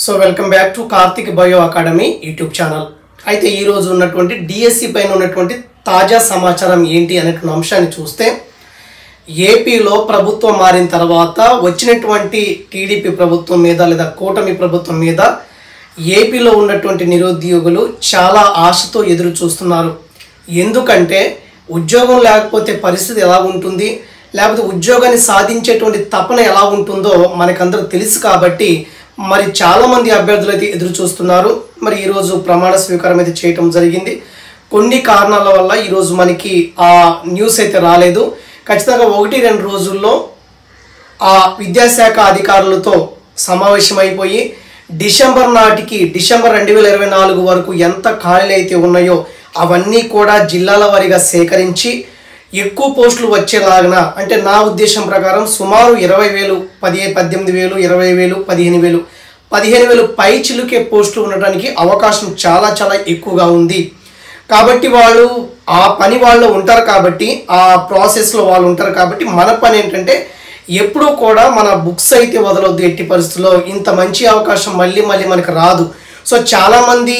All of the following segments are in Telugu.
So welcome back to Karthik bio academy YouTube channel. అయితే ఈ రోజు ఉన్నటువంటి డిఎస్సి పైన ఉన్నటువంటి తాజా సమాచారం ఏంటి అనేటువంటి అంశాన్ని చూస్తే, ఏపీలో ప్రభుత్వం మారిన తర్వాత వచ్చినటువంటి టీడీపీ ప్రభుత్వం మీద లేదా కూటమి ప్రభుత్వం మీద ఏపీలో ఉన్నటువంటి నిరుద్యోగులు చాలా ఆశతో ఎదురు చూస్తున్నారు. ఎందుకంటే ఉద్యోగం లేకపోతే పరిస్థితి ఎలా ఉంటుంది, లేకపోతే ఉద్యోగాన్ని సాధించేటువంటి తపన ఎలా ఉంటుందో మనకందరూ తెలుసు. కాబట్టి మరి చాలామంది అభ్యర్థులు అయితే ఎదురు చూస్తున్నారు. మరి ఈరోజు ప్రమాణ స్వీకారం అయితే చేయటం జరిగింది. కొన్ని కారణాల వల్ల ఈరోజు మనకి ఆ న్యూస్ అయితే రాలేదు. ఖచ్చితంగా 1-2 రోజుల్లో ఆ విద్యాశాఖ అధికారులతో సమావేశమైపోయి డిసెంబర్ నాటికి, డిసెంబర్ 2024 వరకు ఎంత ఖాళీలు అయితే ఉన్నాయో అవన్నీ కూడా జిల్లాల వారీగా సేకరించి ఎక్కువ పోస్టులు వచ్చేలాగన, అంటే నా ఉద్దేశం ప్రకారం సుమారు 20,000, 18,000, 20,000, 15,000 పై చిలుకే పోస్టులు ఉండడానికి అవకాశం చాలా చాలా ఎక్కువగా ఉంది. కాబట్టి వాళ్ళు ఆ పని వాళ్ళు ఉంటారు, కాబట్టి ఆ ప్రాసెస్లో వాళ్ళు ఉంటారు. కాబట్టి మన పని ఏంటంటే ఎప్పుడూ కూడా మన బుక్స్ అయితే వదలొద్దు. ఎట్టి పరిస్థితుల్లో ఇంత మంచి అవకాశం మళ్ళీ మనకు రాదు. సో చాలామంది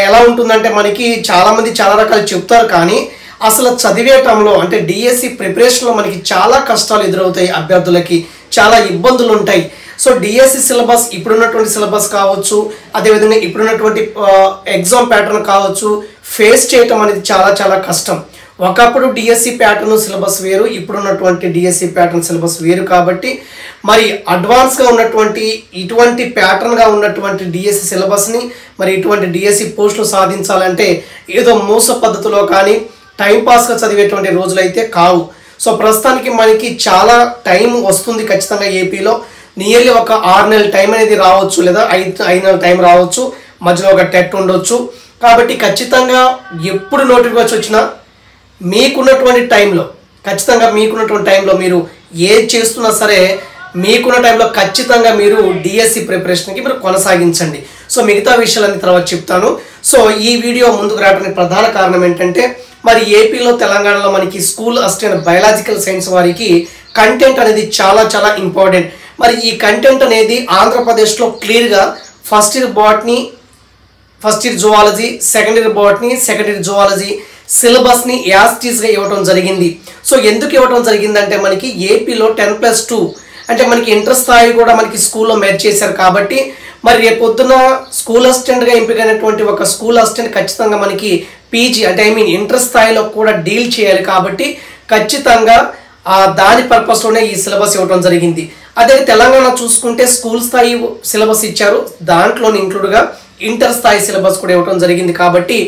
ఎలా ఉంటుందంటే, మనకి చాలామంది చాలా రకాలు చెప్తారు, కానీ అసలు చదివేటంలో అంటే డిఎస్సి ప్రిపరేషన్లో మనకి చాలా కష్టాలు ఎదురవుతాయి. అభ్యర్థులకి చాలా ఇబ్బందులు ఉంటాయి. సో డిఎస్సి సిలబస్, ఇప్పుడున్నటువంటి సిలబస్ కావచ్చు, అదేవిధంగా ఇప్పుడున్నటువంటి ఎగ్జామ్ ప్యాటర్న్ కావచ్చు, ఫేస్ చేయటం అనేది చాలా చాలా కష్టం. ఒకప్పుడు డిఎస్సి ప్యాటర్న్ సిలబస్ వేరు, ఇప్పుడున్నటువంటి డిఎస్సి ప్యాటర్న్ సిలబస్ వేరు. కాబట్టి మరి అడ్వాన్స్గా ఉన్నటువంటి ఇటువంటి ప్యాటర్న్గా ఉన్నటువంటి డిఎస్సి సిలబస్ని, మరి ఇటువంటి డిఎస్సి పోస్టులు సాధించాలంటే ఏదో మూస పద్ధతిలో కానీ టైంపాస్గా చదివేటువంటి రోజులైతే కావు. సో ప్రస్తుతానికి మనకి చాలా టైం వస్తుంది ఖచ్చితంగా. ఏపీలో నియర్లీ ఒక 6 నెలల టైం అనేది రావచ్చు, లేదా 5 నెలల టైం రావచ్చు, మధ్యలో ఒక టెట్ ఉండొచ్చు. కాబట్టి ఖచ్చితంగా ఎప్పుడు నోటిఫికేషన్ వచ్చినా మీకున్నటువంటి టైంలో, ఖచ్చితంగా మీకున్నటువంటి టైంలో మీరు ఏది చేస్తున్నా సరే మీకున్న టైంలో ఖచ్చితంగా మీరు డిఎస్సి ప్రిపరేషన్కి మీరు కొనసాగించండి. సో మిగతా విషయాలన్నీ తర్వాత చెప్తాను. సో ఈ వీడియో ముందుకు రావడానికి ప్రధాన కారణం ఏంటంటే, మరి ఏపీలో, తెలంగాణలో మనకి స్కూల్ అసిస్టెంట్ బయాలజికల్ సైన్స్ వారికి కంటెంట్ అనేది చాలా చాలా ఇంపార్టెంట్. మరి ఈ కంటెంట్ అనేది ఆంధ్రప్రదేశ్లో క్లియర్గా first year botany, first year zoology, second year botany, second year zoology సిలబస్ని యాస్టీస్గా ఇవ్వడం జరిగింది. సో ఎందుకు ఇవ్వడం జరిగిందంటే, మనకి ఏపీలో 10+2 అంటే మనకి ఇంటర్ స్థాయి కూడా మనకి స్కూల్లో మెర్జ్ చేశారు. కాబట్టి మరి రేపొద్దున స్కూల్ అసిస్టెంట్గా ఎంపికైనటువంటి ఒక స్కూల్ అసిస్టెంట్ ఖచ్చితంగా మనకి పీజీ అంటే ఇంటర్ స్థాయిలో కూడా డీల్ చేయాలి. కాబట్టి ఖచ్చితంగా దాని పర్పస్లోనే ఈ సిలబస్ ఇవ్వడం జరిగింది. అదే తెలంగాణ చూసుకుంటే స్కూల్ స్థాయి సిలబస్ ఇచ్చారు, దాంట్లోని ఇంక్లూడ్గా ఇంటర్ స్థాయి సిలబస్ కూడా ఇవ్వడం జరిగింది. కాబట్టి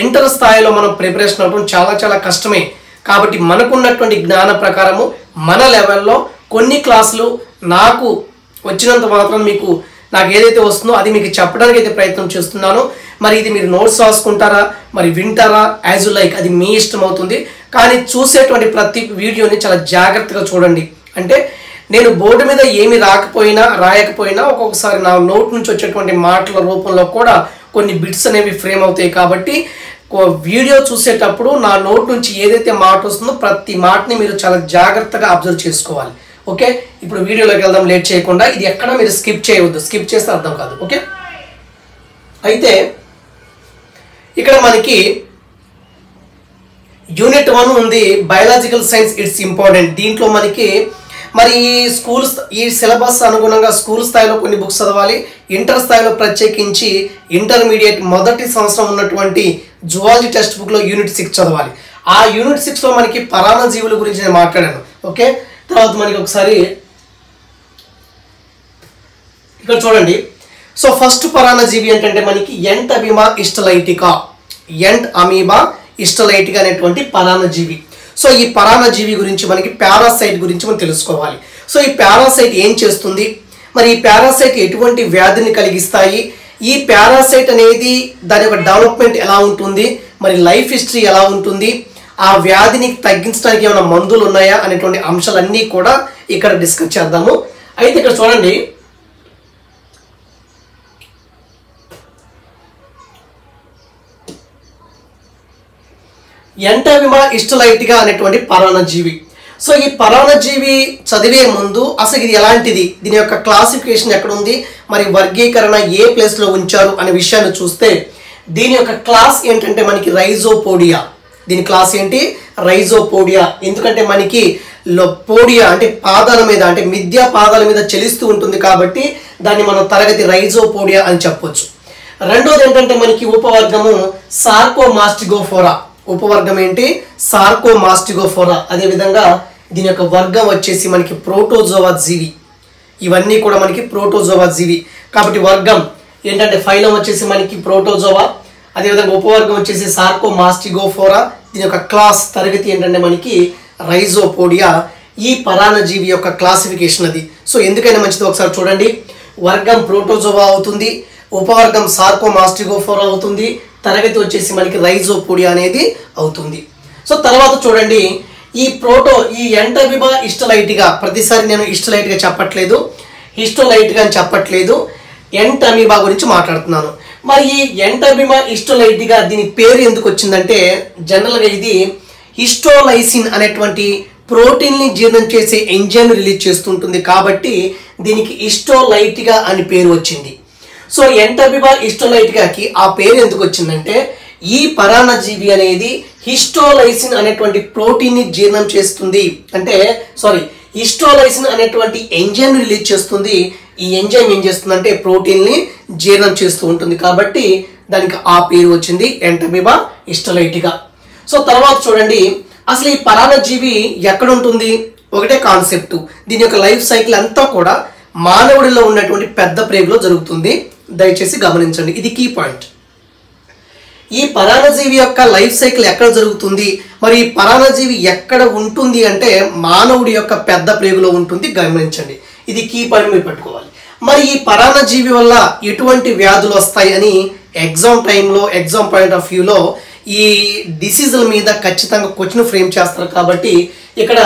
ఇంటర్ స్థాయిలో మనం ప్రిపరేషన్ అవ్వడం చాలా చాలా కష్టమే. కాబట్టి మనకున్నటువంటి జ్ఞాన ప్రకారము మన లెవెల్లో కొన్ని క్లాసులు నాకు వచ్చినంత మాత్రం మీకు నాకు ఏదైతే వస్తుందో అది మీకు చెప్పడానికి అయితే ప్రయత్నం చేస్తున్నాను. మరి ఇది మీరు నోట్స్ రాసుకుంటారా, మరి వింటారా, యాజ్ యు లైక్, అది మీ ఇష్టం అవుతుంది. కానీ చూసేటువంటి ప్రతి వీడియోని చాలా జాగ్రత్తగా చూడండి. అంటే నేను బోర్డు మీద ఏమి రాయకపోయినా ఒక్కొక్కసారి నా నోట్ నుంచి వచ్చేటువంటి మాటల రూపంలో కూడా కొన్ని బిట్స్ అనేవి ఫ్రేమ్ అవుతాయి. కాబట్టి వీడియో చూసేటప్పుడు నా నోట్ నుంచి ఏదైతే మాట వస్తుందో ప్రతి మాటని మీరు చాలా జాగ్రత్తగా అబ్జర్వ్ చేసుకోవాలి. ఓకే, ఇప్పుడు వీడియోలోకి వెళ్దాం లేట్ చేయకుండా. ఇది ఎక్కడ మీరు స్కిప్ చేయవద్దు, స్కిప్ చేస్తే అర్థం కాదు. ఓకే, అయితే ఇక్కడ మనకి యూనిట్ 1 ఉంది, బయాలజికల్ సైన్స్ ఇట్స్ ఇంపార్టెంట్. దీంట్లో మనకి మరి ఈ సిలబస్ అనుగుణంగా స్కూల్ స్థాయిలో కొన్ని బుక్స్ చదవాలి, ఇంటర్ స్థాయిలో ప్రత్యేకించి ఇంటర్మీడియట్ మొదటి సంవత్సరం ఉన్నటువంటి జువాలజీ టెక్స్ట్ బుక్లో యూనిట్ 6 చదవాలి. ఆ యూనిట్ 6లో మనకి పరాన్నజీవుల గురించి నేను మాట్లాడాను. ఓకే, తర్వాత మనకి ఒకసారి ఇక్కడ చూడండి. సో ఫస్ట్ పరాన్నజీవి ఏంటంటే మనకి ఎంట్ అమీబా ఇస్టలైటికా, ఎంట్ అమీబా ఇస్టలైటికా అనేటువంటి పరాన్నజీవి. సో ఈ పరాన్నజీవి గురించి మనకి పారాసైట్ గురించి మనం తెలుసుకోవాలి. సో ఈ పారాసైట్ ఏం చేస్తుంది, మరి ఈ పారాసైట్ ఎటువంటి వ్యాధిని కలిగిస్తాయి, ఈ పారాసైట్ అనేది దాని యొక్క డెవలప్మెంట్ ఎలా ఉంటుంది, మరి లైఫ్ హిస్టరీ ఎలా ఉంటుంది, ఆ వ్యాధిని తగ్గించడానికి ఏమైనా మందులు ఉన్నాయా అనేటువంటి అంశాలన్నీ కూడా ఇక్కడ డిస్కస్ చేద్దాము. అయితే ఇక్కడ చూడండి, ఎంటవిమా ఇస్టలైటికా అనేటువంటి పరాన్నజీవి. సో ఈ పరాన్నజీవి చదివే ముందు అసలు ఇది ఎలాంటిది, దీని యొక్క క్లాసిఫికేషన్ ఎక్కడ ఉంది, మరి వర్గీకరణ ఏ ప్లేస్లో ఉంచారు అనే విషయాన్ని చూస్తే దీని యొక్క క్లాస్ ఏంటంటే మనకి రైజోపోడియా. దీని క్లాస్ ఏంటి? రైజోపోడియా. ఎందుకంటే మనకి పోడియా అంటే పాదాల మీద, అంటే మిథ్యా పాదాల మీద చలిస్తూ ఉంటుంది కాబట్టి దాన్ని మనం తరగతి రైజోపోడియా అని చెప్పొచ్చు. రెండోది ఏంటంటే మనకి ఉపవర్గము సార్కోమాస్టిగోఫోరా. ఉపవర్గం ఏంటి? సార్కోమాస్టిగోఫోరా. అదేవిధంగా దీని యొక్క వర్గం వచ్చేసి మనకి ప్రోటోజోవా జీవి. ఇవన్నీ కూడా మనకి ప్రోటోజోవా జీవి కాబట్టి వర్గం ఏంటంటే ఫైలం వచ్చేసి మనకి ప్రోటోజోవా, అదేవిధంగా ఉపవర్గం వచ్చేసి సార్కోమాస్టిగోఫోరా. దీని యొక్క క్లాస్ తరగతి ఏంటంటే మనకి రైజోపోడియా. ఈ పరాన్నజీవి యొక్క క్లాసిఫికేషన్ అది. సో ఎందుకైనా మంచిది ఒకసారి చూడండి. వర్గం ప్రోటోజోవా అవుతుంది, ఉపవర్గం సార్కోమాస్టిగోఫోరా అవుతుంది, తరగతి వచ్చేసి మనకి రైజోపోడియా అనేది అవుతుంది. సో తర్వాత చూడండి, ఈ ఎంటబిబా హిస్టోలైట్గా, ప్రతిసారి నేను హిస్టోలైట్గా చెప్పట్లేదు, హిస్టోలైట్గా అని చెప్పట్లేదు, ఎంటమీబా గురించి మాట్లాడుతున్నాను. మరి ఈ ఎంటబిబా హిస్టోలైట్గా దీని పేరు ఎందుకు వచ్చిందంటే జనరల్గా ఇది హిస్టోలైసిన్ అనేటువంటి ప్రోటీన్ని జీర్ణం చేసే ఎంజైమ్ రిలీజ్ చేస్తుంటుంది కాబట్టి దీనికి హిస్టోలైట్గా అని పేరు వచ్చింది. సో ఎంటబిబా హిస్టోలైట్గాకి ఆ పేరు ఎందుకు వచ్చిందంటే ఈ పరాన్నజీవి అనేది హిస్టోలైసిన్ అనేటువంటి ప్రోటీన్ని జీర్ణం చేస్తుంది, అంటే హిస్టోలైసిన్ అనేటువంటి ఎంజైమ్ రిలీజ్ చేస్తుంది. ఈ ఎంజైమ్ ఏం చేస్తుందంటే ప్రోటీన్ని జీర్ణం చేస్తూ ఉంటుంది కాబట్టి దానికి ఆ పేరు వచ్చింది ఎంటబిబా హిస్టోలైట్గా. సో తర్వాత చూడండి, అసలు ఈ పరాన్నజీవి ఎక్కడ ఉంటుంది? ఒకటే కాన్సెప్ట్. దీని యొక్క లైఫ్ సైకిల్ అంతా కూడా మానవుడిలో ఉన్నటువంటి పెద్ద ప్రేగులో జరుగుతుంది. దయచేసి గమనించండి, ఇది కీ పాయింట్. ఈ పరాన్నజీవి యొక్క లైఫ్ సైకిల్ ఎక్కడ జరుగుతుంది, మరి ఈ పరాన్నజీవి ఎక్కడ ఉంటుంది అంటే మానవుడి యొక్క పెద్ద ప్రేగులో ఉంటుంది. గమనించండి, ఇది కీ పాయింట్ మీరు పెట్టుకోవాలి. మరి ఈ పరాన్నజీవి వల్ల ఎటువంటి వ్యాధులు వస్తాయి అని ఎగ్జామ్ టైంలో, ఎగ్జామ్ పాయింట్ ఆఫ్ వ్యూలో ఈ డిసీజుల మీద ఖచ్చితంగా క్వశ్చన్ ఫ్రేమ్ చేస్తారు కాబట్టి ఇక్కడ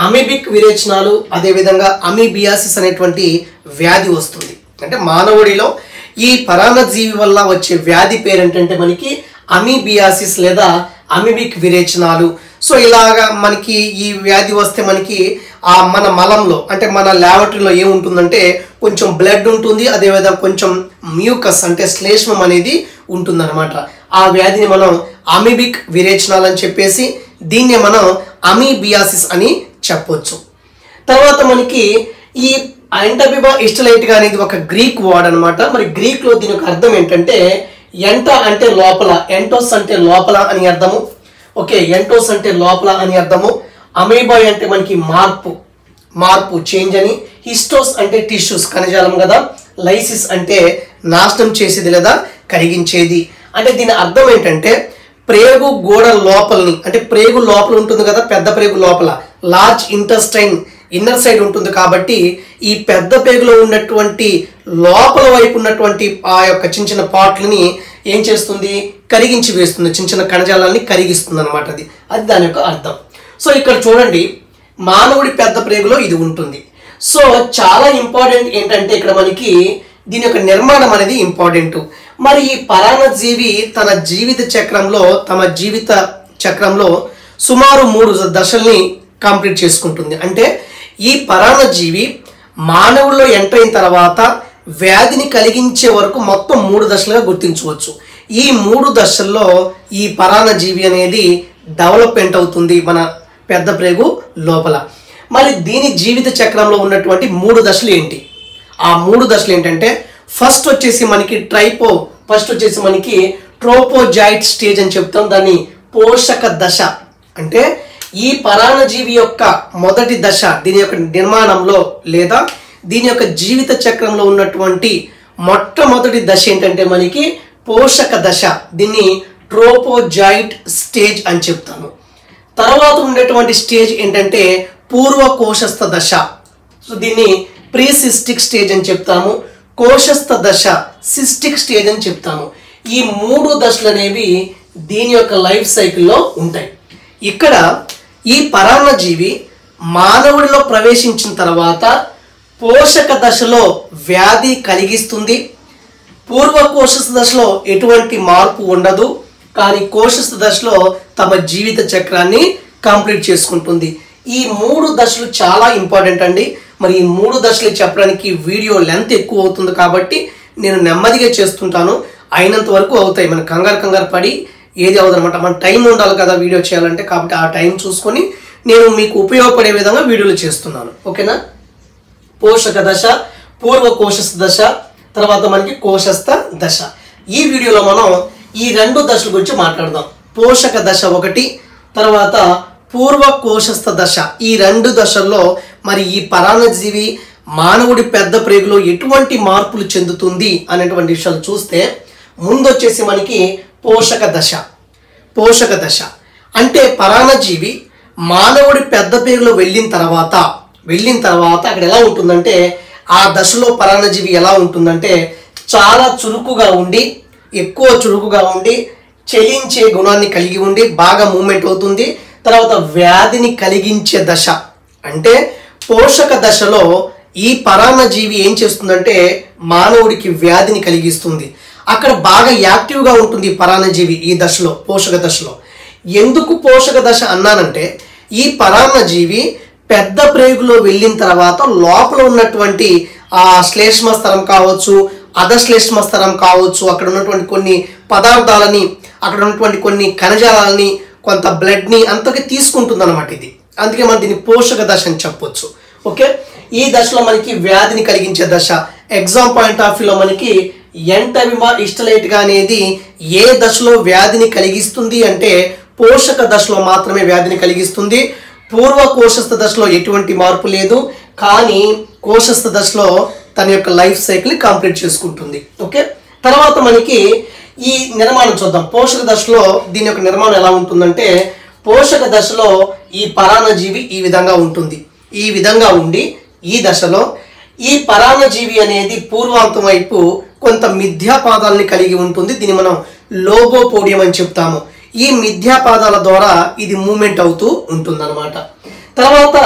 అమీబిక్ విరేచనాలు, అదేవిధంగా అమీబియాసిస్ అనేటువంటి వ్యాధి వస్తుంది. అంటే మానవుడిలో ఈ పరాన్నజీవి వల్ల వచ్చే వ్యాధి పేరు ఏంటంటే మనకి అమీబియాసిస్ లేదా అమీబిక్ విరేచనాలు. సో ఇలాగా మనకి ఈ వ్యాధి వస్తే మనకి మన మలంలో, అంటే మన ల్యాబరేటరీలో ఏముంటుందంటే కొంచెం బ్లడ్ ఉంటుంది, అదేవిధంగా కొంచెం మ్యూకస్ అంటే శ్లేష్మం అనేది ఉంటుందన్నమాట. ఆ వ్యాధిని మనం అమీబిక్ విరేచనాలు అని చెప్పేసి దీన్నే మనం అమీబియాసిస్ అని చెప్పొచ్చు. తర్వాత మనకి ఈ ఎంటబిబా హిస్టోలైట్గా అనేది ఒక గ్రీక్ వర్డ్ అనమాట. మరి గ్రీక్లో దీని యొక్క అర్థం ఏంటంటే ఎంట అంటే లోపల, ఎంటోస్ అంటే లోపల అని అర్థము. ఓకే, ఎంటోస్ అంటే లోపల అని అర్థము. అమీబా అంటే మనకి మార్పు చేంజ్ అని. హిస్టోస్ అంటే టిష్యూస్ కణజాలం కదా. లైసిస్ అంటే నాశనం చేసేది లేదా కరిగించేది. అంటే దీని అర్థం ఏంటంటే ప్రేగు గోడ లోపలని, అంటే ప్రేగు లోపల ఉంటుంది కదా, పెద్ద ప్రేగు లోపల లార్జ్ ఇంటెస్టైన్ ఇన్నర్ సైడ్ ఉంటుంది కాబట్టి ఈ పెద్ద ప్రేగులో ఉన్నటువంటి లోపల వైపు ఉన్నటువంటి ఆ యొక్క చిన్న చిన్న పార్ట్లని ఏం చేస్తుంది? కరిగించి వేస్తుంది, చిన్న చిన్న కణజాలాన్ని కరిగిస్తుంది అనమాట. అది దాని యొక్క అర్థం. సో ఇక్కడ చూడండి, మానవుడి పెద్ద ప్రేగులో ఇది ఉంటుంది. సో చాలా ఇంపార్టెంట్ ఏంటంటే ఇక్కడ మనకి దీని యొక్క నిర్మాణం అనేది ఇంపార్టెంట్. మరి ఈ పరాన్నజీవి తమ జీవిత చక్రంలో సుమారు 3 దశల్ని కంప్లీట్ చేసుకుంటుంది. అంటే ఈ పరాన్నజీవి మానవుల్లో ఎంటర్ అయిన తర్వాత వ్యాధిని కలిగించే వరకు మొత్తం 3 దశలుగా గుర్తించవచ్చు. ఈ 3 దశల్లో ఈ పరాన్నజీవి అనేది డెవలప్మెంట్ అవుతుంది మన పెద్ద ప్రేగు లోపల. మరి దీని జీవిత చక్రంలో ఉన్నటువంటి 3 దశలు ఏంటి? ఆ 3 దశలు ఏంటంటే ఫస్ట్ వచ్చేసి మనకి ట్రోపోజాయిట్ స్టేజ్ అని చెప్తాం. దాన్ని పోషక దశ. అంటే ఈ పరాన్నజీవి యొక్క మొదటి దశ దీని యొక్క నిర్మాణంలో లేదా దీని యొక్క జీవిత చక్రంలో ఉన్నటువంటి మొట్టమొదటి దశ ఏంటంటే మనకి పోషక దశ. దీన్ని ట్రోపోజాయిట్ స్టేజ్ అని చెప్తాము. తర్వాత ఉండేటువంటి స్టేజ్ ఏంటంటే పూర్వ కోశస్థ దశ. సో దీన్ని ప్రీసిస్టిక్ స్టేజ్ అని చెప్తాము. కోశస్థ దశ సిస్టిక్ స్టేజ్ అని చెప్తాము. ఈ 3 దశలు అనేవి దీని యొక్క లైఫ్ సైకిల్లో ఉంటాయి. ఇక్కడ ఈ పరాన్నజీవి మానవుడిలో ప్రవేశించిన తర్వాత పోషక దశలో వ్యాధి కలిగిస్తుంది. పూర్వ కోశస్థ దశలో ఎటువంటి మార్పు ఉండదు, కానీ కోశస్థ దశలో తమ జీవిత చక్రాన్ని కంప్లీట్ చేసుకుంటుంది. ఈ 3 దశలు చాలా ఇంపార్టెంట్ అండి. మరి ఈ 3 దశలు చెప్పడానికి వీడియో లెంత్ ఎక్కువ అవుతుంది కాబట్టి నేను నెమ్మదిగా చేస్తుంటాను. అయినంత వరకు అవుతాయి. మన కంగారు పడి ఏది అవుదనమాట. మన టైం ఉండాలి కదా వీడియో చేయాలంటే. కాబట్టి ఆ టైం చూసుకొని నేను మీకు ఉపయోగపడే విధంగా వీడియోలు చేస్తున్నాను. ఓకేనా? పోషక దశ, పూర్వ కోశస్థ దశ, తర్వాత మనకి కోశస్థ దశ. ఈ వీడియోలో మనం ఈ 2 దశల గురించి మాట్లాడదాం. పోషక దశ 1, తర్వాత పూర్వ కోశస్థ దశ. ఈ 2 దశల్లో మరి ఈ పరాన్నజీవి మానవుడి పెద్ద ప్రేగులో ఎటువంటి మార్పులు చెందుతుంది అనేటువంటి విషయాలు చూస్తే, ముందు వచ్చేసి మనకి పోషక దశ. పోషక దశ అంటే పరాన్నజీవి మానవుడి పెద్ద ప్రేగులో వెళ్ళిన తర్వాత అక్కడ ఎలా ఉంటుందంటే, ఆ దశలో పరాన్నజీవి ఎలా ఉంటుందంటే చాలా చురుకుగా ఉండి, ఎక్కువ చురుకుగా ఉండి, చలించే గుణాన్ని కలిగి ఉండి బాగా మూమెంట్ అవుతుంది. తర్వాత వ్యాధిని కలిగించే దశ. అంటే పోషక దశలో ఈ పరాన్నజీవి ఏం చేస్తుందంటే మానవుడికి వ్యాధిని కలిగిస్తుంది. అక్కడ బాగా యాక్టివ్గా ఉంటుంది ఈ పరాన్నజీవి ఈ దశలో, పోషక దశలో. ఎందుకు పోషక దశ అన్నానంటే, ఈ పరాన్నజీవి పెద్ద ప్రేగులో వెళ్ళిన తర్వాత లోపల ఉన్నటువంటి ఆ శ్లేష్మ స్థలం కావచ్చు, అధశ్లేష్మ స్థలం కావచ్చు, అక్కడ ఉన్నటువంటి కొన్ని పదార్థాలని, అక్కడ ఉన్నటువంటి కొన్ని కణజాలాలని, కొంత బ్లడ్ని అంతకి తీసుకుంటుంది అనమాట ఇది. అందుకే మనం దీన్ని పోషక దశ అని చెప్పొచ్చు. ఓకే, ఈ దశలో మనకి వ్యాధిని కలిగించే దశ. ఎగ్జామ్ పాయింట్ ఆఫ్ వ్యూలో మనకి ఎంటబిమా ఇస్టలైట్గా అనేది ఏ దశలో వ్యాధిని కలిగిస్తుంది అంటే పోషక దశలో మాత్రమే వ్యాధిని కలిగిస్తుంది. పూర్వ కోశస్థ దశలో ఎటువంటి మార్పు లేదు, కానీ కోశస్థ దశలో తన యొక్క లైఫ్ సైకిల్ కంప్లీట్ చేసుకుంటుంది. ఓకే, తర్వాత మనకి ఈ నిర్మాణం చూద్దాం. పోషక దశలో దీని యొక్క నిర్మాణం ఎలా ఉంటుందంటే, పోషక దశలో ఈ పరాన్నజీవి ఈ విధంగా ఉంటుంది. ఈ విధంగా ఉండి ఈ దశలో ఈ పరాన్నజీవి అనేది పూర్వాంతం వైపు కొంత మిథ్యాపాదాలని కలిగి ఉంటుంది. దీన్ని మనం లోబోపోడియం అని చెప్తాము. ఈ మిథ్యాపాదాల ద్వారా ఇది మూమెంట్ అవుతూ ఉంటుంది అనమాట. తర్వాత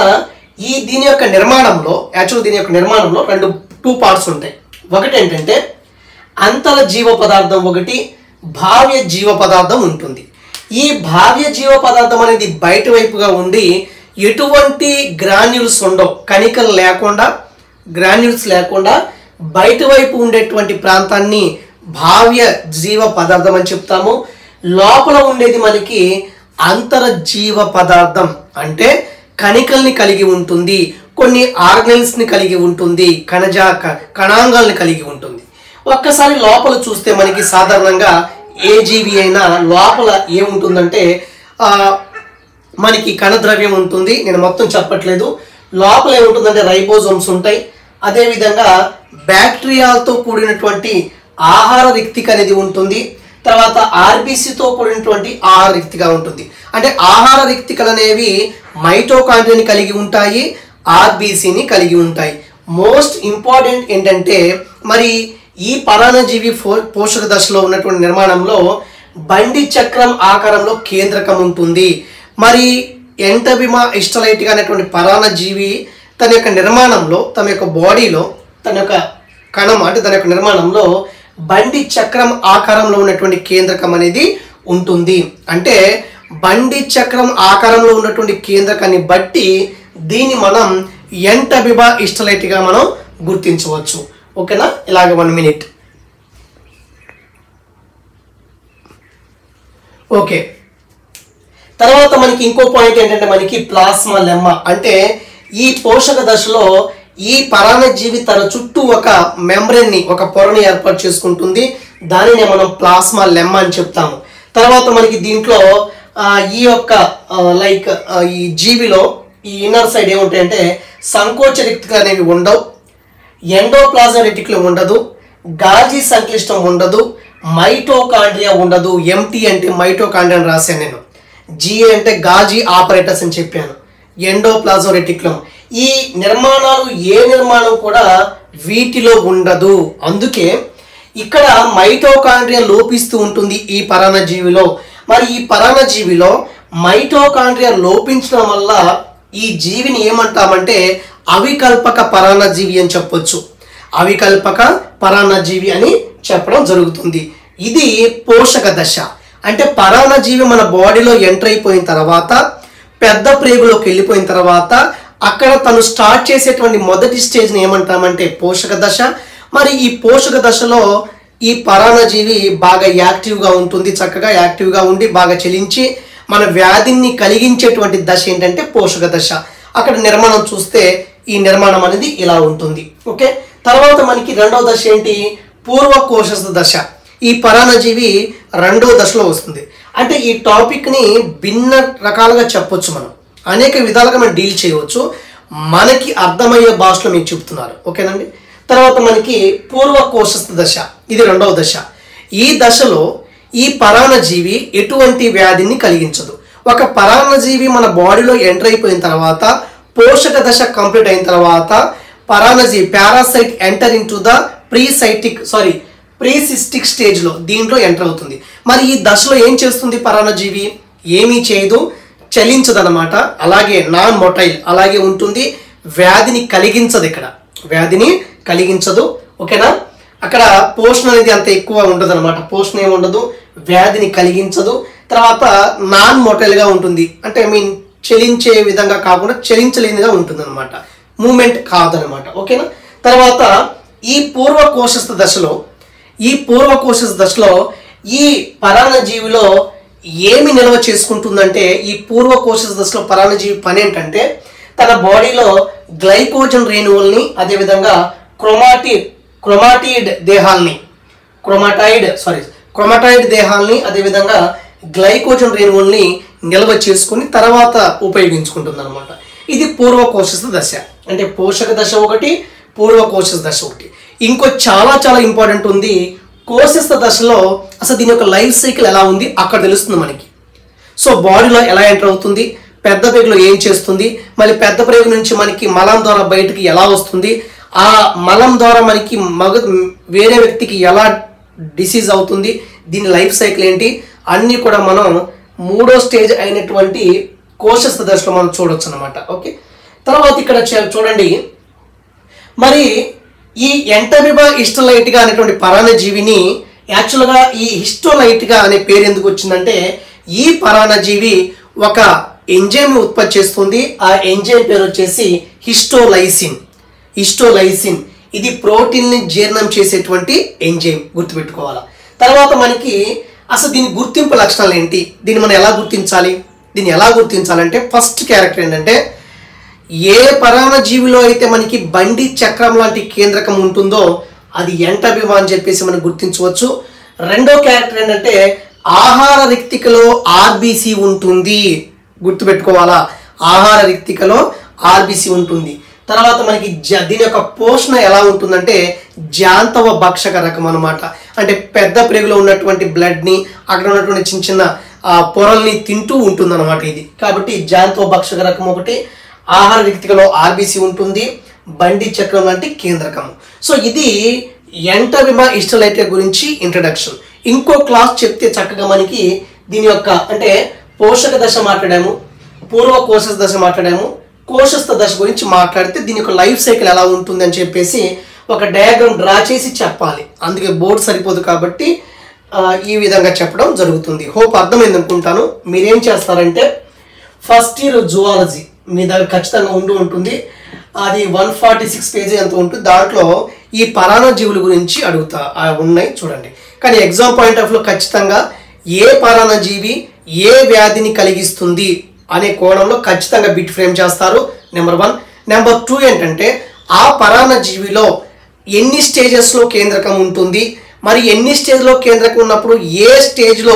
దీని యొక్క నిర్మాణంలో దీని యొక్క నిర్మాణంలో 2 పార్ట్స్ ఉంటాయి. ఒకటి ఏంటంటే అంతర జీవ పదార్థం, ఒకటి భావ్య జీవ పదార్థం ఉంటుంది. ఈ భావ్య జీవ పదార్థం అనేది బయట వైపుగా ఉండి ఎటువంటి గ్రాన్యూల్స్ ఉండవు, కణికలు లేకుండా, గ్రాన్యూల్స్ లేకుండా బయట వైపు ఉండేటువంటి ప్రాంతాన్ని భావ్య జీవ పదార్థం అని చెప్తాము. లోపల ఉండేది మనకి అంతర జీవ పదార్థం, అంటే కణికల్ని కలిగి ఉంటుంది, కొన్ని ఆర్గనల్స్ని కలిగి ఉంటుంది, కణాంగాల్ని కలిగి ఉంటుంది. ఒక్కసారి లోపల చూస్తే మనకి సాధారణంగా ఏ జీవి అయినా లోపల ఏముంటుందంటే మనకి కణద్రవ్యం ఉంటుంది. నేను మొత్తం చెప్పట్లేదు. లోపల ఏముంటుందంటే రైబోజోమ్స్ ఉంటాయి. అదేవిధంగా బ్యాక్టీరియాలతో కూడినటువంటి ఆహార రిక్తిక అనేది ఉంటుంది. తర్వాత ఆర్బీసీతో కూడినటువంటి ఆహార రిక్తిక ఉంటుంది. అంటే ఆహార రిక్తికలు అనేవి మైటోకాండ్రియాని కలిగి ఉంటాయి, ఆర్బీసీని కలిగి ఉంటాయి. మోస్ట్ ఇంపార్టెంట్ ఏంటంటే మరి ఈ పరాన్నజీవి పోషక దశలో ఉన్నటువంటి నిర్మాణంలో బండి చక్రం ఆకారంలో కేంద్రకం ఉంటుంది. మరి ఎంటబిమా ఇస్టలైట్గా అనేటువంటి పరాన్నజీవి తన యొక్క నిర్మాణంలో, తన యొక్క బాడీలో, తన యొక్క కణం అంటే తన యొక్క నిర్మాణంలో బండి చక్రం ఆకారంలో ఉన్నటువంటి కేంద్రకం అనేది ఉంటుంది. అంటే బండి చక్రం ఆకారంలో ఉన్నటువంటి కేంద్రకాన్ని బట్టి దీన్ని మనం ఎంటబిమా ఇస్టలైట్గా మనం గుర్తించవచ్చు. ఓకేనా? ఇలాగ 1 మినిట్. ఓకే, తర్వాత మనకి ఇంకో పాయింట్ ఏంటంటే మనకి ప్లాస్మా లెమ్మా. అంటే ఈ పోషక దశలో ఈ పరాన్నజీవి తన చుట్టూ ఒక మెంబ్రేన్ని, ఒక పొరని ఏర్పాటు చేసుకుంటుంది. దానినే మనం ప్లాస్మా లెమ్మా అని చెప్తాము. తర్వాత మనకి దీంట్లో ఈ యొక్క ఈ జీవిలో ఈ ఇన్నర్ సైడ్ ఏముంటాయంటే సంకోచ రిక్తికలు అనేవి ఉండవు, ఎండోప్లాజం రెటిక్యులం ఉండదు, గాజీ సంక్లిష్టం ఉండదు, మైటోకాండ్రియా ఉండదు. ఎంటీ అంటే మైటోకాండ్రియా అని రాశాను నేను, జిఏ అంటే గాజీ ఆపరేటర్స్ అని చెప్పాను, ఎండోప్లాజం రెటిక్యులం. ఈ నిర్మాణాలు ఏ నిర్మాణం కూడా వీటిలో ఉండదు. అందుకే ఇక్కడ మైటోకాండ్రియా లోపిస్తూ ఉంటుంది ఈ పరాన్నజీవిలో. మరి ఈ పరాన్నజీవిలో మైటోకాండ్రియా లోపించడం వల్ల ఈ జీవిని ఏమంటామంటే అవికల్పక పరాన్నజీవి అని చెప్పొచ్చు. అవికల్పక పరాన్నజీవి అని చెప్పడం జరుగుతుంది. ఇది పోషక దశ. అంటే పరాన్నజీవి మన బాడీలో ఎంటర్ అయిపోయిన తర్వాత, పెద్ద ప్రేగులోకి వెళ్ళిపోయిన తర్వాత అక్కడ తను స్టార్ట్ చేసేటువంటి మొదటి స్టేజ్ని ఏమంటామంటే పోషక దశ. మరి ఈ పోషక దశలో ఈ పరాన్నజీవి బాగా యాక్టివ్గా ఉంటుంది, చక్కగా యాక్టివ్గా ఉండి బాగా చలించి మన వ్యాధిని కలిగించేటువంటి దశ ఏంటంటే పోషక దశ. అక్కడ నిర్మాణం చూస్తే ఈ నిర్మాణం అనేది ఇలా ఉంటుంది. ఓకే, తర్వాత మనకి రెండవ దశ ఏంటి, పూర్వ కోశస్థ దశ. ఈ పరాన్నజీవి రెండవ దశలో వస్తుంది. అంటే ఈ టాపిక్ని భిన్న రకాలుగా చెప్పొచ్చు, మనం అనేక విధాలుగా మనం డీల్ చేయవచ్చు. మనకి అర్థమయ్యే భాషలో మీకు చెప్తున్నారు. ఓకేనండి. తర్వాత మనకి పూర్వ కోశస్థ దశ, ఇది రెండవ దశ. ఈ దశలో ఈ పరాన్నజీవి ఎటువంటి వ్యాధిని కలిగించదు. ఒక పరాన్నజీవి మన బాడీలో ఎంటర్ అయిపోయిన తర్వాత పోషక దశ కంప్లీట్ అయిన తర్వాత పరాన్నజీవి parasite enter in to the precystic స్టేజ్లో దీంట్లో ఎంటర్ అవుతుంది. మరి ఈ దశలో ఏం చేస్తుంది పరాన్నజీవి? ఏమీ చేయదు, చలించదనమాట. అలాగే నాన్ మొటైల్ అలాగే ఉంటుంది, వ్యాధిని కలిగించదు. ఇక్కడ వ్యాధిని కలిగించదు. ఓకేనా. అక్కడ పోషణ అనేది అంత ఎక్కువ ఉండదు అనమాట. పోషణ ఏమి ఉండదు, వ్యాధిని కలిగించదు. తర్వాత నాన్ మొటైల్గా ఉంటుంది, అంటే చలించే విధంగా కాకుండా చలించలేనిగా ఉంటుంది అనమాట, మూమెంట్ కాదనమాట. ఓకేనా. తర్వాత ఈ పూర్వ కోశస్థ దశలో ఈ పరాన్నజీవిలో ఏమి నిల్వ చేసుకుంటుందంటే, ఈ పూర్వ కోశస్థ దశలో పరాన్నజీవి పని ఏంటంటే తన బాడీలో గ్లైకోజన్ రేణువుల్ని, అదేవిధంగా క్రోమాటైడ్ దేహాల్ని, అదేవిధంగా గ్లైకోజన్ రేణువుల్ని నిల్వ చేసుకుని తర్వాత ఉపయోగించుకుంటుంది అనమాట. ఇది పూర్వ కోశస్థ దశ. అంటే పోషక దశ ఒకటి, పూర్వ కోశస్థ దశ ఒకటి. ఇంకో చాలా చాలా ఇంపార్టెంట్ ఉంది. కోశస్థ దశలో అసలు దీని యొక్క లైఫ్ సైకిల్ ఎలా ఉంది అక్కడ తెలుస్తుంది మనకి. సో బాడీలో ఎలా ఎంటర్ అవుతుంది, పెద్ద ప్రేగులో ఏం చేస్తుంది, మళ్ళీ పెద్ద ప్రేగు నుంచి మనకి మలం ద్వారా బయటికి ఎలా వస్తుంది, ఆ మలం ద్వారా మనకి వేరే వ్యక్తికి ఎలా డిసీజ్ అవుతుంది, దీని లైఫ్ సైకిల్ ఏంటి అన్నీ కూడా మనం మూడో స్టేజ్ అయినటువంటి కోశస్థ దశలో మనం చూడొచ్చు అనమాట. ఓకే, తర్వాత ఇక్కడ చూడండి, మరి ఈ ఎంటబిబా హిస్టోలైట్గా అనేటువంటి పరాన్నజీవిని యాక్చువల్గా ఈ హిస్టోలైట్గా అనే పేరు ఎందుకు వచ్చిందంటే, ఈ పరాన్నజీవి ఒక ఎంజైమ్ ఉత్పత్తి చేస్తుంది. ఆ ఎంజైమ్ పేరు వచ్చేసి హిస్టోలైసిన్. ఇది ప్రోటీన్ని జీర్ణం చేసేటువంటి ఎంజైమ్, గుర్తుపెట్టుకోవాలా. తర్వాత మనకి అసలు దీని గుర్తింపు లక్షణాలు ఏంటి, దీన్ని మనం ఎలా గుర్తించాలంటే ఫస్ట్ క్యారెక్టర్ ఏంటంటే, ఏ పరాన్నజీవిలో అయితే మనకి బండి చక్రం లాంటి కేంద్రకం ఉంటుందో అది ఎంటబిబా అని చెప్పేసి మనం గుర్తించవచ్చు. రెండో క్యారెక్టర్ ఏంటంటే, ఆహార రిక్తికలో ఆర్బీసీ ఉంటుంది, గుర్తుపెట్టుకోవాలా. ఆహార రిక్తికలో ఆర్బీసీ ఉంటుంది. తర్వాత మనకి దీని యొక్క పోషణ ఎలా ఉంటుందంటే జాంతవ భక్షక రకం అనమాట. అంటే పెద్ద ప్రేగులో ఉన్నటువంటి బ్లడ్ని, అక్కడ ఉన్నటువంటి చిన్న చిన్న పొరల్ని తింటూ ఉంటుంది అనమాట ఇది. కాబట్టి జాంతవ భక్షక రకం ఒకటి, ఆహార రిక్తికలో ఆర్బీసీ ఉంటుంది, బండి చక్రం లాంటి కేంద్రకము. సో ఇది ఎంటబిబా హిస్టోలైట్ గురించి ఇంట్రడక్షన్. ఇంకో క్లాస్ చెప్తే చక్కగా మనకి దీని యొక్క అంటే పోషక దశ మాట్లాడాము, పూర్వ కోశస్థ దశ మాట్లాడాము, కోశస్థ దశ గురించి మాట్లాడితే దీని యొక్క లైఫ్ సైకిల్ ఎలా ఉంటుంది అని చెప్పేసి ఒక డయాగ్రామ్ డ్రా చేసి చెప్పాలి. అందుకే బోర్డు సరిపోదు కాబట్టి ఈ విధంగా చెప్పడం జరుగుతుంది. హోప్ అర్థమైంది అనుకుంటాను. మీరేం చేస్తారంటే ఫస్ట్ ఇయర్ జువాలజీ మీ దగ్గర ఖచ్చితంగా ఉంటుంది. అది 146 పేజీ ఎంత ఉంటుంది. దాంట్లో ఈ పరాన్నజీవుల గురించి ఉన్నాయి చూడండి. కానీ ఎగ్జామ్ పాయింట్ ఆఫ్ వ్యూలో ఖచ్చితంగా ఏ పరాన్నజీవి ఏ వ్యాధిని కలిగిస్తుంది అనే కోణంలో ఖచ్చితంగా బిట్ ఫ్రేమ్ చేస్తారు. నెంబర్ 1. నెంబర్ 2 ఏంటంటే ఆ పరాన్నజీవిలో ఎన్ని స్టేజెస్లో కేంద్రకం ఉంటుంది, మరి ఎన్ని స్టేజ్లో కేంద్రకం ఉన్నప్పుడు ఏ స్టేజ్లో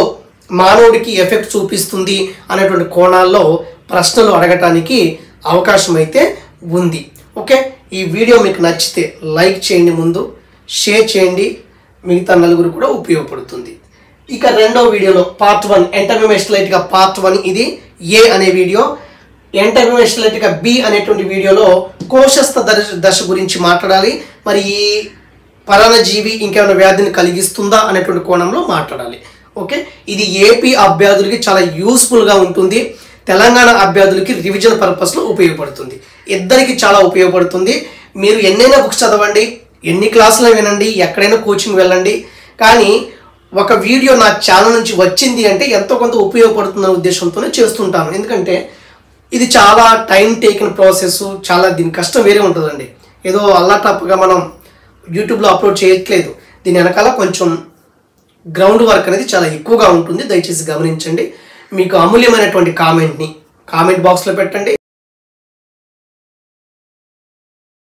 మానవుడికి ఎఫెక్ట్ చూపిస్తుంది అనేటువంటి కోణాల్లో ప్రశ్నలు అడగటానికి అవకాశం అయితే ఉంది. ఓకే, ఈ వీడియో మీకు నచ్చితే లైక్ చేయండి, ముందు షేర్ చేయండి, మిగతా నలుగురు కూడా ఉపయోగపడుతుంది. ఇక రెండో వీడియోలో పార్ట్ 1 ఎంటబిబా హిస్టోలైట్గా పార్ట్ 1 ఇది ఏ అనే వీడియో. ఎంటబిబా హిస్టోలైట్గా బి అనేటువంటి వీడియోలో కోశస్థ దశ గురించి మాట్లాడాలి. మరి ఈ పరాన్నజీవి ఇంకేమైనా వ్యాధిని కలిగిస్తుందా అనేటువంటి కోణంలో మాట్లాడాలి. ఓకే, ఇది ఏపీ అభ్యర్థులకి చాలా యూస్ఫుల్గా ఉంటుంది, తెలంగాణ అభ్యర్థులకి రివిజన్ పర్పస్లో ఉపయోగపడుతుంది. ఇద్దరికి చాలా ఉపయోగపడుతుంది. మీరు ఎన్నైనా బుక్స్ చదవండి, ఎన్ని క్లాసులు వినండి, ఎక్కడైనా కోచింగ్ వెళ్ళండి, కానీ ఒక వీడియో నా ఛానల్ నుంచి వచ్చింది అంటే ఎంతో కొంత ఉపయోగపడుతుందనే ఉద్దేశంతోనే చేస్తుంటాను. ఎందుకంటే ఇది చాలా టైం టేకింగ్ ప్రాసెస్, చాలా దీని కష్టం వేరే ఉంటుందండి. ఏదో అల్లాటప్పుగా మనం యూట్యూబ్లో అప్లోడ్ చేయట్లేదు. దీని వెనకాల కొంచెం గ్రౌండ్ వర్క్ అనేది చాలా ఎక్కువగా ఉంటుంది. దయచేసి గమనించండి. మీకు అమూల్యమైనటువంటి కామెంట్ బాక్స్లో పెట్టండి.